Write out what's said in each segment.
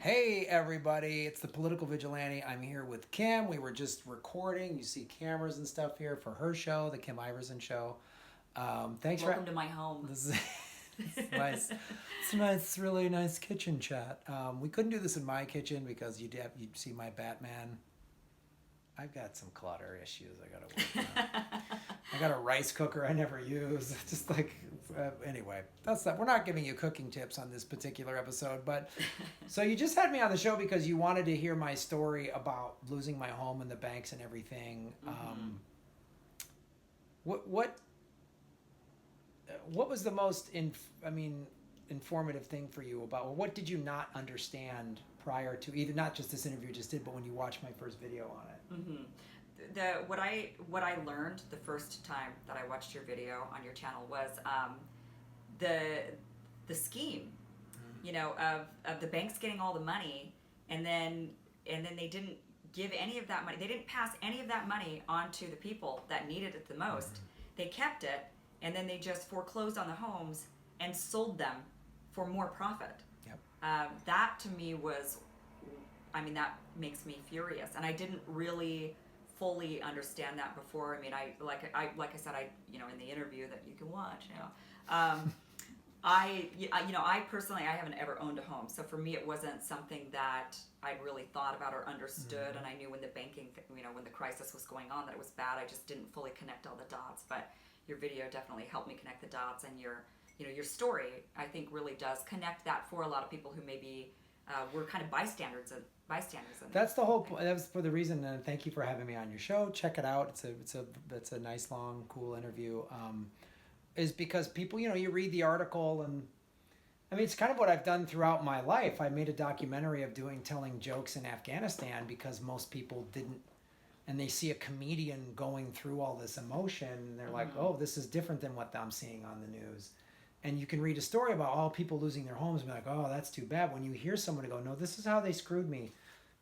Hey everybody, it's the Political Vigilante. I'm here with Kim. We were just recording. You see cameras and stuff here for her show, the Kim Iversen show. Welcome to my home. This is it's nice. It's a nice, really nice kitchen chat. We couldn't do this in my kitchen because you'd see my Batman. I've got some clutter issues I gotta work on. I got a rice cooker I never use. Just like, anyway, that's that. We're not giving you cooking tips on this particular episode, but so you just had me on the show because you wanted to hear my story about losing my home and the banks and everything. Mm-hmm. What was the most informative thing for you about, or what did you not understand prior to either not just this interview just did, but when you watched my first video on it? Mm-hmm. What I learned the first time that I watched your video on your channel was the scheme, of the banks getting all the money and then they didn't give any of that money. They didn't pass any of that money on to the people that needed it the most. Mm-hmm. They kept it and then they just foreclosed on the homes and sold them for more profit. Yep. That to me was, that makes me furious, and I didn't really fully understand that before. Like I said, in the interview that you can watch, I personally, I haven't ever owned a home, so for me it wasn't something that I'd really thought about or understood. Mm-hmm. And I knew when the banking, when the crisis was going on, that it was bad. I just didn't fully connect all the dots. But your video definitely helped me connect the dots, and your story, I think, really does connect that for a lot of people who maybe were kind of bystanders. That's the whole point. That was for the reason. And thank you for having me on your show. Check it out. It's a nice, long, cool interview. Is because people, you read the article, and it's kind of what I've done throughout my life. I made a documentary of telling jokes in Afghanistan because most people didn't. And they see a comedian going through all this emotion, and they're like, oh, this is different than what I'm seeing on the news. And you can read a story about all people losing their homes and be like, oh, that's too bad. When you hear someone go, no, this is how they screwed me,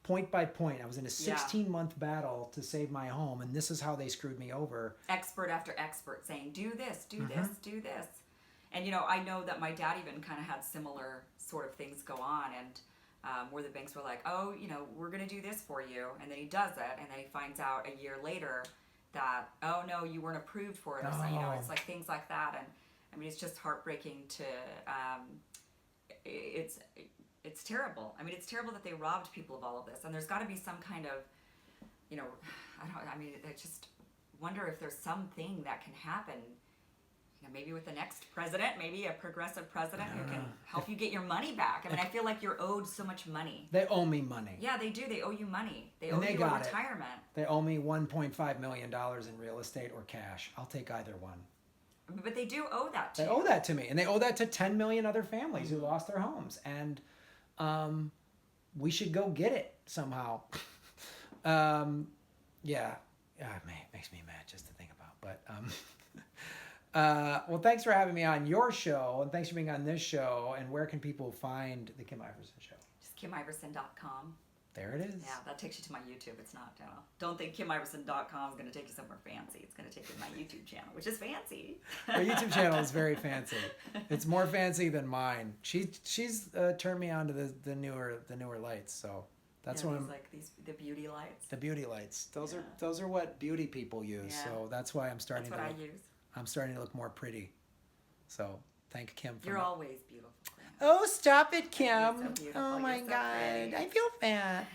point by point. I was in a 16-month battle to save my home, and this is how they screwed me over. Expert after expert saying, do this, do this, do this. And, I know that my dad even kind of had similar sort of things go on, and where the banks were like, oh, we're going to do this for you. And then he does it, and then he finds out a year later that, oh, no, you weren't approved for it. Or so, it's like things like that. And, it's just heartbreaking to, it's terrible. It's terrible that they robbed people of all of this. And there's got to be some kind of, I just wonder if there's something that can happen, maybe with the next president, maybe a progressive president who can help you get your money back. I feel like you're owed so much money. They owe me money. Yeah, they do. They owe you money. They owe you a retirement. They owe me $1.5 million in real estate or cash. I'll take either one. But they do owe that to you. They owe that to me. And they owe that to 10 million other families who lost their homes. And we should go get it somehow. It makes me mad just to think about. But well, thanks for having me on your show, and thanks for being on this show. And where can people find the Kim Iversen show? Just KimIversen.com. There it is. Yeah, that takes you to my YouTube. It's not, don't think KimIversen.com is going to take you somewhere fancy. It's going to take you to my YouTube channel, which is fancy. Her YouTube channel is very fancy. It's more fancy than mine. She's turned me on to the newer lights. So that's what I'm like the beauty lights. The beauty lights. Those are what beauty people use. Yeah. So that's why I'm starting. That's what I use. I'm starting to look more pretty. So thank Kim for You're always beautiful. Oh, stop it, Kim. So oh my God. I feel fat.